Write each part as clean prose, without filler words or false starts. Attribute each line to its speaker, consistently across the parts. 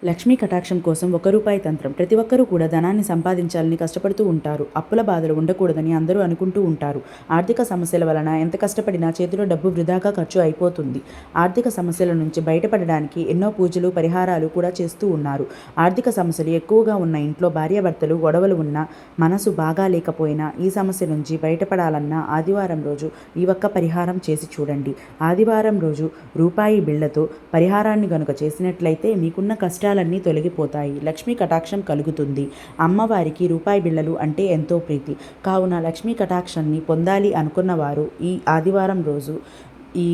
Speaker 1: లక్ష్మీ కటాక్షం కోసం రూపాయి తంత్రం. ప్రతి ఒక్కరూ కూడా ధనాన్ని సంపాదించాలని కష్టపడుతూ ఉంటారు. అప్పుల బాధలు ఉండకూడదని అందరూ అనుకుంటూ ఉంటారు. ఆర్థిక సమస్యల వలన ఎంత కష్టపడినా చేతిలో డబ్బు వృధాగా ఖర్చు అయిపోతుంది. ఆర్థిక సమస్యల నుంచి బయటపడడానికి ఎన్నో పూజలు, పరిహారాలు కూడా చేస్తూ ఉన్నారు. ఆర్థిక సమస్యలు ఎక్కువగా ఉన్న ఇంట్లో భార్యాభర్తలు గొడవలు ఉన్నా, మనసు బాగా లేకపోయినా ఈ సమస్య నుంచి బయటపడాలన్నా ఆదివారం రోజు ఈ ఒక్క పరిహారం చేసి చూడండి. ఆదివారం రోజు రూపాయి బిళ్ళతో పరిహారాన్ని గనుక చేసినట్లయితే మీకున్న కష్టాలన్నీ తొలగిపోతాయి. లక్ష్మీ కటాక్షం కలుగుతుంది. అమ్మవారికి రూపాయి బిళ్ళలు అంటే ఎంతో ప్రీతి. కావున లక్ష్మీ కటాక్షాన్ని పొందాలి అనుకున్న వారు ఈ ఆదివారం రోజు ఈ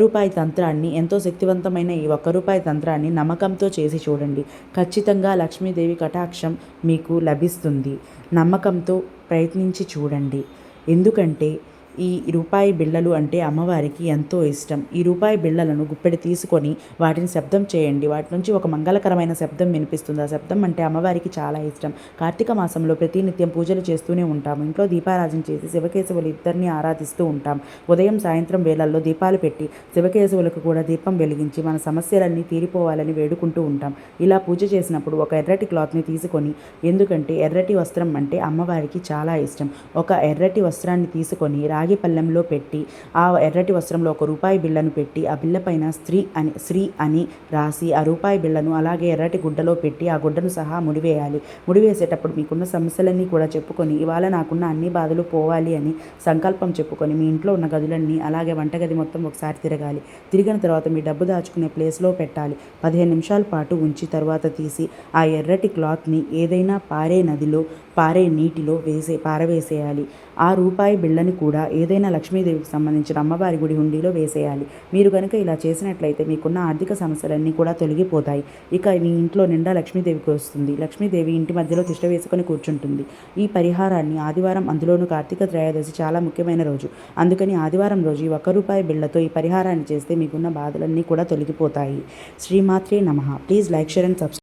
Speaker 1: రూపాయి తంత్రాన్ని, ఎంతో శక్తివంతమైన ఈ రూపాయి తంత్రాన్ని నమ్మకంతో చేసి చూడండి. ఖచ్చితంగా లక్ష్మీదేవి కటాక్షం మీకు లభిస్తుంది. నమ్మకంతో ప్రయత్నించి చూడండి. ఎందుకంటే ఈ రూపాయి బిళ్ళలు అంటే అమ్మవారికి ఎంతో ఇష్టం. ఈ రూపాయి బిళ్ళలను గుప్పెడు తీసుకొని వాటిని శబ్దం చేయండి. వాటి నుంచి ఒక మంగళకరమైన శబ్దం వినిపిస్తుంది. ఆ శబ్దం అంటే అమ్మవారికి చాలా ఇష్టం. కార్తీక మాసంలో ప్రతినిత్యం పూజలు చేస్తూనే ఉంటాము. ఇంట్లో దీపారాజన చేసి శివకేశవులు ఇద్దరిని ఆరాధిస్తూ ఉంటాం. ఉదయం సాయంత్రం వేళల్లో దీపాలు పెట్టి శివకేశవులకు కూడా దీపం వెలిగించి మన సమస్యలన్నీ తీరిపోవాలని వేడుకుంటూ ఉంటాం. ఇలా పూజ చేసినప్పుడు ఒక ఎర్రటి క్లాత్ని తీసుకొని, ఎందుకంటే ఎర్రటి వస్త్రం అంటే అమ్మవారికి చాలా ఇష్టం. ఒక ఎర్రటి వస్త్రాన్ని తీసుకొని రాగి పళ్ళెంలో పెట్టి, ఆ ఎర్రటి వస్త్రంలో ఒక రూపాయి బిళ్ళను పెట్టి, ఆ బిళ్ళ పైన శ్రీ అని రాసి ఆ రూపాయి బిళ్ళను అలాగే ఎర్రటి గుడ్డలో పెట్టి ఆ గుడ్డను సహా ముడివేయాలి. ముడివేసేటప్పుడు మీకున్న సమస్యలన్నీ కూడా చెప్పుకొని, ఇవాళ నాకున్న అన్ని బాధలు పోవాలి అని సంకల్పం చెప్పుకొని మీ ఇంట్లో ఉన్న గదులన్నీ అలాగే వంటగది మొత్తం ఒకసారి తిరగాలి. తిరిగిన తర్వాత మీ డబ్బు దాచుకునే ప్లేస్లో పెట్టాలి. 15 నిమిషాల పాటు ఉంచి తర్వాత తీసి ఆ ఎర్రటి క్లాత్ని ఏదైనా పారే నదిలో, పారే నీటిలో పారవేసేయాలి. ఆ రూపాయి బిళ్ళని కూడా ఏదైనా లక్ష్మీదేవికి సంబంధించిన అమ్మవారి గుడి హుండీలో వేసేయాలి. మీరు కనుక ఇలా చేసినట్లయితే మీకున్న ఆర్థిక సమస్యలన్నీ కూడా తొలగిపోతాయి. ఇక మీ ఇంట్లో నిండా లక్ష్మీదేవికి వస్తుంది. లక్ష్మీదేవి ఇంటి మధ్యలో తిష్ట వేసుకొని కూర్చుంటుంది. ఈ పరిహారాన్ని ఆదివారం, అందులోనూ కార్తీక త్రయోదశి చాలా ముఖ్యమైన రోజు. అందుకని ఆదివారం రోజు ఈ రూపాయి బిళ్ళతో ఈ పరిహారాన్ని చేస్తే మీకున్న బాధలన్నీ కూడా తొలగిపోతాయి. శ్రీమాత్రే నమః. Please like, share and subscribe.